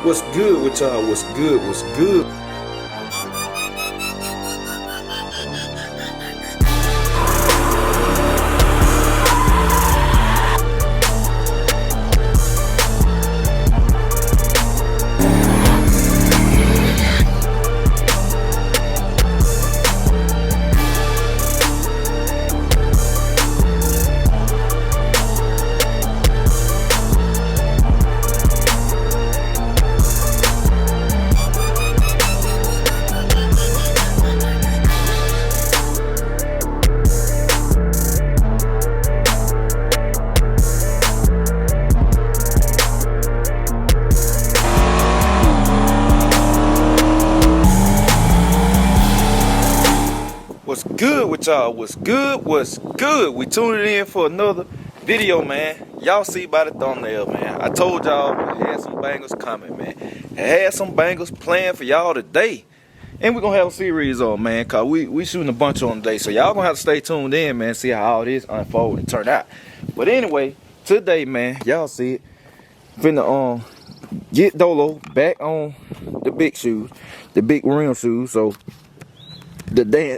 What's good with y'all? What's good? What's good? What's good with y'all? What's good? What's good? We tuning in for another video, man. Y'all see by the thumbnail, man. I told y'all I had some bangers coming, man. I had some bangers planned for y'all today. And we're gonna have a series on, man, cause we shooting a bunch on today. So y'all gonna have to stay tuned in, man, see how all this unfold and turn out. But anyway, today, man, y'all see it. Finna get Dolo back on the big shoes, the big rim shoes. So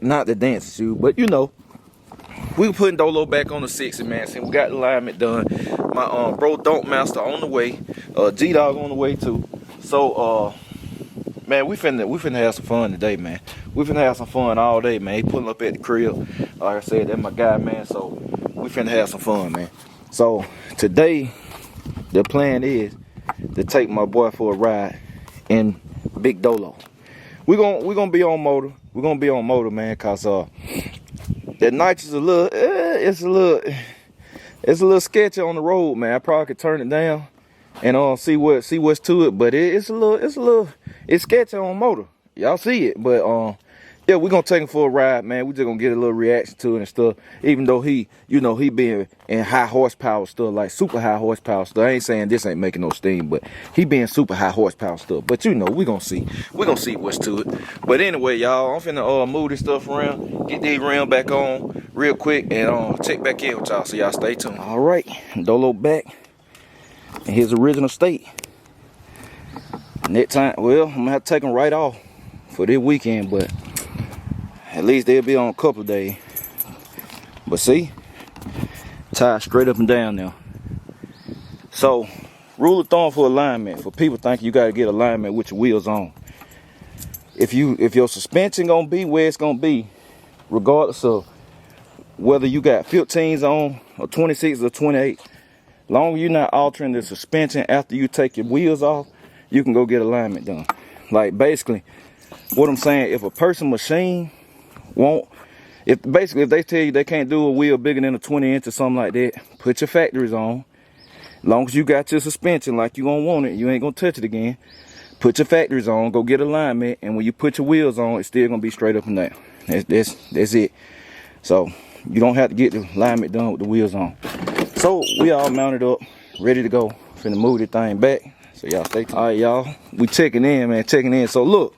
not the dance shoe, but you know, we putting Dolo back on the 60, man. Since we got the alignment done, my bro Donkmaster on the way, G-Dog on the way too. So man, we finna have some fun today, man. We finna have some fun all day, man. He pulling up at the crib. Like I said, that's my guy, man. So we finna have some fun, man. So today, the plan is to take my boy for a ride in Big Dolo. We're gonna be on motor. We're gonna be on motor, man, cause that nitro's a little, it's a little sketchy on the road, man. I probably could turn it down and see what's to it, but it's sketchy on motor. Y'all see it, but yeah, we're gonna take him for a ride, man. We just gonna get a little reaction to it and stuff. Even though he being in high horsepower stuff, like super high horsepower stuff. I ain't saying this ain't making no steam, but he being super high horsepower stuff. But you know, we gonna see what's to it. But anyway, y'all, I'm finna move this stuff around, get these rims back on real quick, and check back in with y'all. So y'all stay tuned. All right, Dolo back in his original state. Next time, well, I'm gonna have to take him right off for this weekend, but at least they'll be on a couple of days. But see, tie straight up and down now. So, rule of thumb for alignment, for people think you gotta get alignment with your wheels on. If your suspension gonna be where it's gonna be, regardless of whether you got 15s on or 26s or 28, long as you're not altering the suspension after you take your wheels off, you can go get alignment done. Like basically, what I'm saying, if a person machine if they tell you they can't do a wheel bigger than a 20 inch or something like that, put your factories on. Long as you got your suspension like you don't want it, you ain't gonna touch it again. Put your factories on, go get alignment, and when you put your wheels on, it's still gonna be straight up and down. That's it. So you don't have to get the alignment done with the wheels on. So we all mounted up, ready to go. Finna move this thing back. So y'all stay tuned. All right, y'all, we checking in, man, checking in. So look,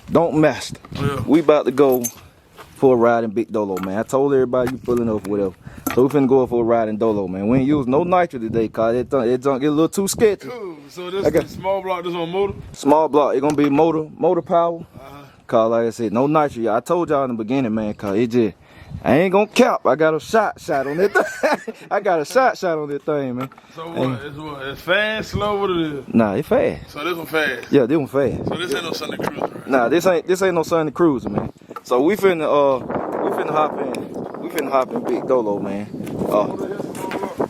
Donkmaster, yeah. We about to go for a ride in Big Dolo, man. I told everybody you pulling up, whatever. So we finna go for a ride in Dolo, man. We ain't use no nitro today, cause it don't get a little too sketchy. Cool. So this is small block, this on motor? Small block, it gonna be motor power. Cause like I said, no nitro. I told y'all in the beginning, man, cause I ain't gonna cap. I got a shot on that thing. I got a shot on that thing, man. So what? It's fast, slow, what it is? Nah, it fast. So this one fast? Yeah, this one fast. So this ain't no Sunday Cruiser, right? Nah, this ain't no Sunday Cruiser, man. So we finna hop in Big Dolo, man.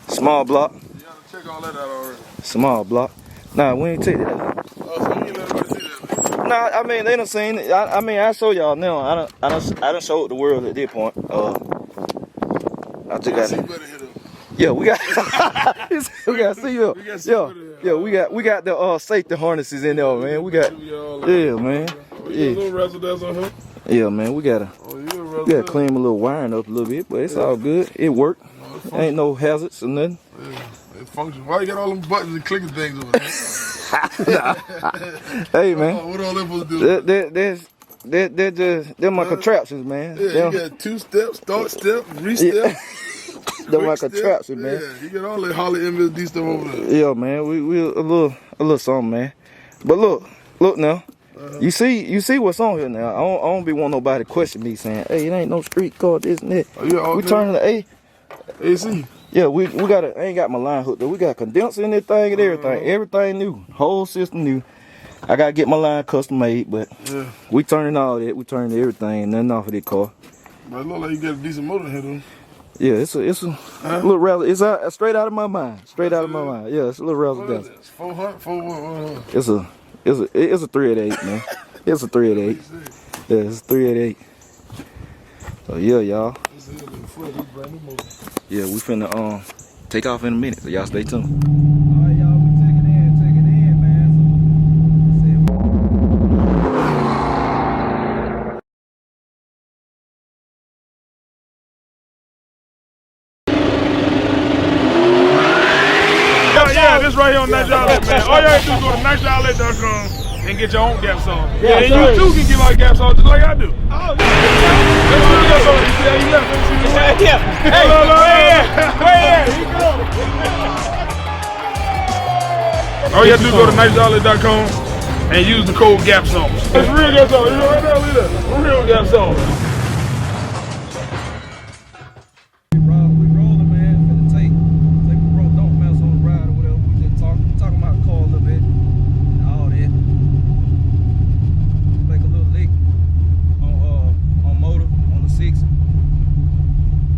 Small block. You gotta check all that out already. Small block. Nah, we ain't take that out. Oh, so you ain't let everybody see that? Nah, I mean they done seen it. I mean I show y'all now. I done showed the world at this point. I just got. Yeah, we got. we got see we got the safety harnesses in there, man. We got. Yeah, man. Yeah. Little residence on here. Yeah, man. We gotta clean a little wiring up a little bit, but it's all good. It worked. Ain't no hazards or nothing. Yeah, it functions. Why you got all them buttons and clicking things over there? Hey, man. What all that supposed to do? They're my contraptions, man. Yeah, you got 2 steps, start step, re-step. They're my contraptions, man. Yeah, you got all that Holly MSD stuff over there. Yeah, man. We a little something, man. But look now. You see what's on here now. I don't be want nobody to question me saying, hey, it ain't no street car, this and that. Oh, yeah, we turning the A. AC. Yeah, we got I ain't got my line hooked up. We got condenser in this thing and everything. Everything new. Whole system new. I gotta get my line custom made, but yeah, we turning all that. We turning everything, nothing off of this car. But it look like you got a decent motor here though. Yeah, it's a little razzle. It's straight out of my mind. Straight out of my mind. Yeah, it's a little razzle dazzle. It's 400, 400. It's a 388, man. It's a 388. Yeah, it's a 388. So yeah, y'all. Yeah, we finna take off in a minute. So y'all stay tuned. Alright, y'all, we take it in, man. Yeah, this right here on Nice Outlet, man. All you have to do is go to niceoutlet.com and get your own gap song. Yeah, and you too can give out gap songs just like I do. Oh, yeah. Yeah. Hey, where you go? All you have to do is go to niceoutlet.com and use the code gap songs. It's real gap songs. You know right now, look at that. Real gap songs. We rolling, man. Finna take we broke Donkmaster on the ride or whatever. We just talking about the car a little bit. All that. Make a little lick on motor on the 6.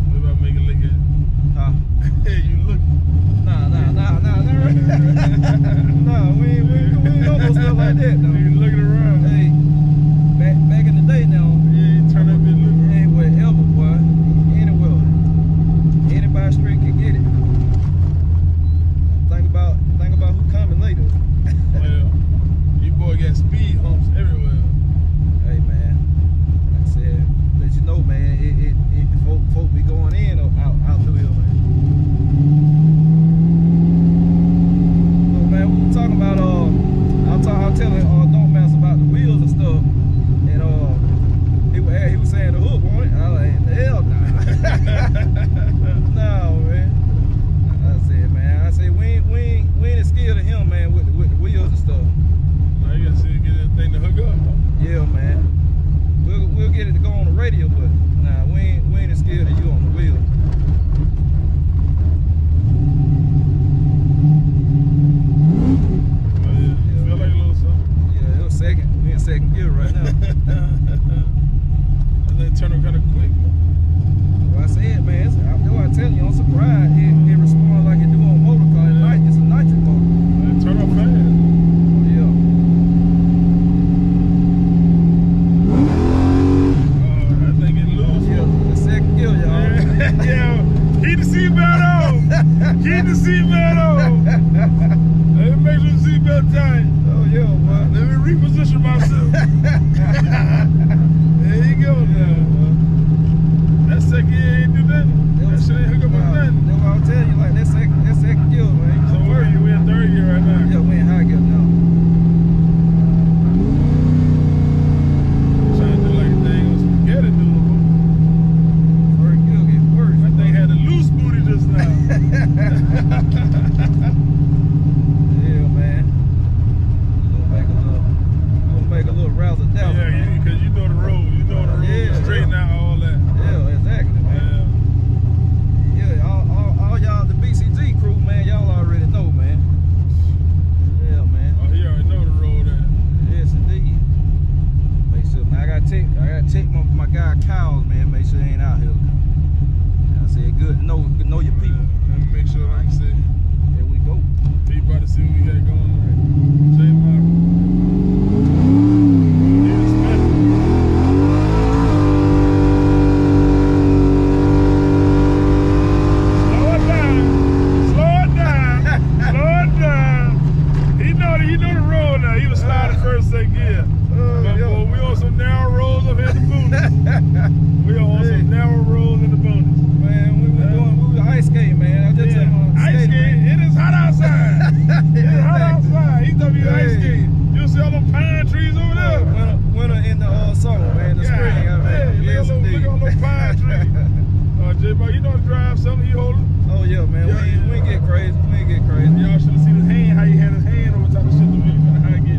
What about make a lick at? Huh? Hey, you look. Nah. Nah, we ain't doing no stuff like that, though. You looking around. Hey, back in the day now. Yeah, you turn that bitch look. Ain't wherever, boy. Anywhere. Anybody straight can get it. Think about who coming later. Well, you boy got speed humps everywhere. Hey, man. Like I said, let you know, man. Folk be going in or out through here, man. So, man, we were talking about I was telling Donkmaster about the wheels and stuff, and he was saying the hook on it. I was like, hell nah. No, man. I said, we ain't as scared of him, man, with the wheels and stuff. Now you gotta see to get that thing to hook up, huh? Yeah, man. We'll get it to go on the radio, but nah, we ain't as scared of you on the wheel. Feel like a little something. Yeah, it was second. We in second gear right now. They turn up kind of quick. Well, I said, man, that's what I tell you. I'm surprised it responds like it do on motor car. It's a nitric motor. They turn up fast. Oh yeah. I think it loose. Yeah, the second gear, y'all. Yeah, keep the seatbelt on. Keep the seatbelt on. Let me make sure the seatbelt tight. Oh yeah, boy. Let me reposition myself. There you go now. That second gear ain't do nothing. That shit ain't hook up with nothing. That's what I'll tell you, like that second gear, man. So where are you? We in third gear right now. Yeah, we in high gear now. Trying to do like a thing on spaghetti doable. Third gear gets worse. My thing had a loose booty just now. Yeah, man. We're gonna make a little razzle dazzle. Yeah, because you know the road. You know the road. Yeah, Straighten out all that. Yeah, exactly, man. Yeah, all y'all, the BCG crew, man, y'all already know, man. Yeah, man. Oh, he already know the road at. Yes, indeed. Make sure, man, I gotta check my guy Kyle's, man. Make sure he ain't out here. I said, good to know your people. Let me make sure I can see. There we go. He about to see what we got going on. JMalcom. You know how to drive something, he hold it. Oh yeah, man. We ain't get crazy. We ain't get crazy. Y'all should have seen his hand, how he had his hand over top of shit to me. How he get.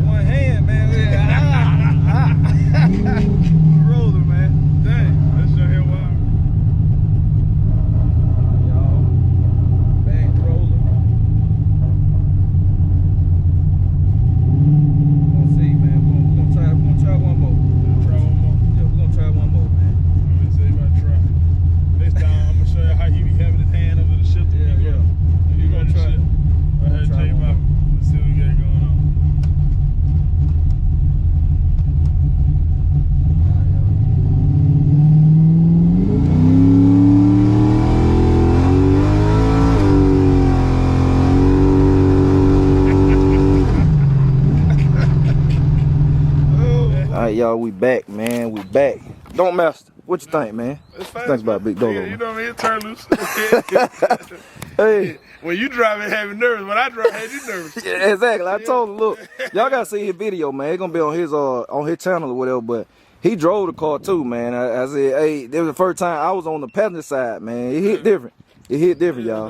Alright, y'all, we back, man. We back. Donkmaster, what you think, man? It's fast. Thanks about Big Dolo. Yeah, you know what I mean? Turn loose. Hey. When you drive it, have you nervous. When I drive, have you nervous. Yeah, exactly. I told him, look, y'all gotta see his video, man. It's gonna be on his channel or whatever, but he drove the car too, man. I said, hey, this was the first time I was on the passenger side, man. It hit different. It hit different, y'all.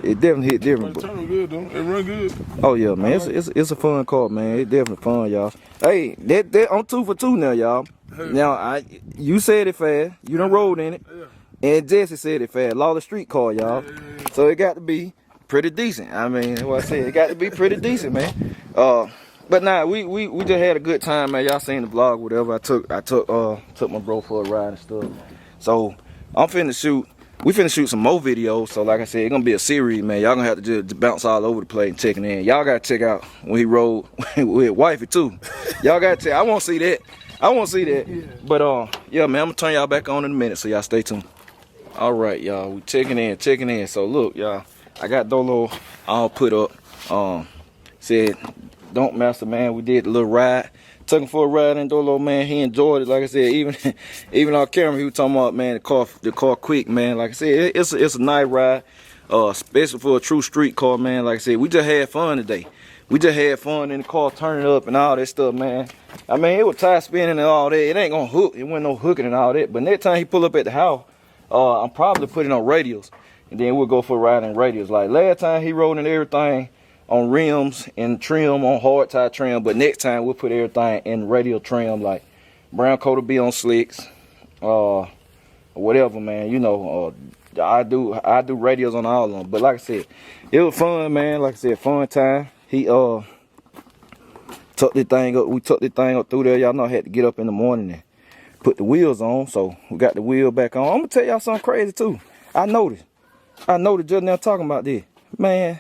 It definitely hit different. It turn good though. It run good. Oh yeah, man. It's a fun car, man. It's definitely fun, y'all. Hey, I'm 2 for 2 now, y'all. Now you said it fast. You done rode in it. And Jesse said it fast. Lawless street car, y'all. So it got to be pretty decent. I mean, what I said, it got to be pretty decent, man. But nah, we just had a good time, man. Y'all seen the vlog, whatever. I took my bro for a ride and stuff. So I'm finna shoot. We finna shoot some more videos. So like I said, it's gonna be a series, man. Y'all gonna have to just bounce all over the place and checking in. Y'all gotta check out when he rode with wifey too. Y'all gotta check. I want to see that. I want to see that. But yeah, man, I'm gonna turn y'all back on in a minute. So y'all stay tuned. All right, y'all. We checking in. So look, y'all. I got Dolo all put up. Said, Donkmaster, man. We did a little ride. Took him for a ride in Dolo, man. He enjoyed it. Like I said, even on camera, he was talking about, man, the car quick, man. Like I said, it's a nice ride, especially for a true street car, man. Like I said, we just had fun today. We just had fun in the car, turning up and all that stuff, man. I mean, it was tire spinning and all that. It ain't gonna hook. It wasn't no hooking and all that. But next time he pull up at the house, I'm probably putting on radials, and then we'll go for a ride in radials. Like last time, he rode in everything on rims and trim, on hard tie trim, but next time we'll put everything in radial trim, like brown coat will be on slicks, whatever, man. You know, I do radials on all of them. But like I said, it was fun, man. Like I said, fun time. He took this thing up. We took this thing up through there. Y'all know I had to get up in the morning and put the wheels on, so we got the wheel back on. I'm gonna tell y'all something crazy too. I noticed just now talking about this, man.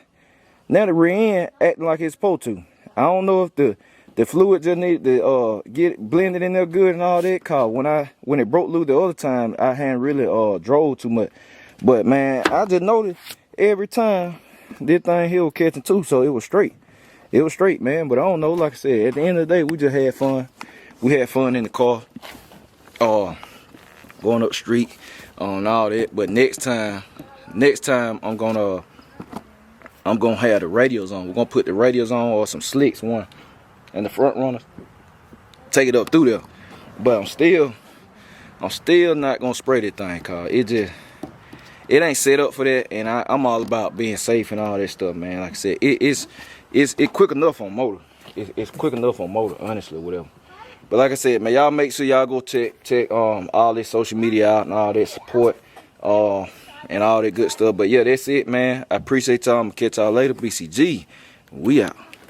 Now the rear end acting like it's supposed to. I don't know if the fluid just need to get blended in there good and all that. Cause when it broke loose the other time, I hadn't really drove too much. But man, I just noticed every time this thing here was catching too, so it was straight. It was straight, man. But I don't know. Like I said, at the end of the day, we just had fun. We had fun in the car, going up the street, and all that. But next time I'm gonna have the radios on. We're gonna put the radios on or some slicks, one and the front runners. Take it up through there. But I'm still not gonna spray that thing, cause it ain't set up for that. And I'm all about being safe and all that stuff, man. Like I said, it's quick enough on motor. It's quick enough on motor, honestly, whatever. But like I said, man, y'all make sure y'all go check all this social media out and all that support. And all that good stuff. But yeah, that's it, man. I appreciate y'all. I'm gonna catch y'all later. BCG, we out.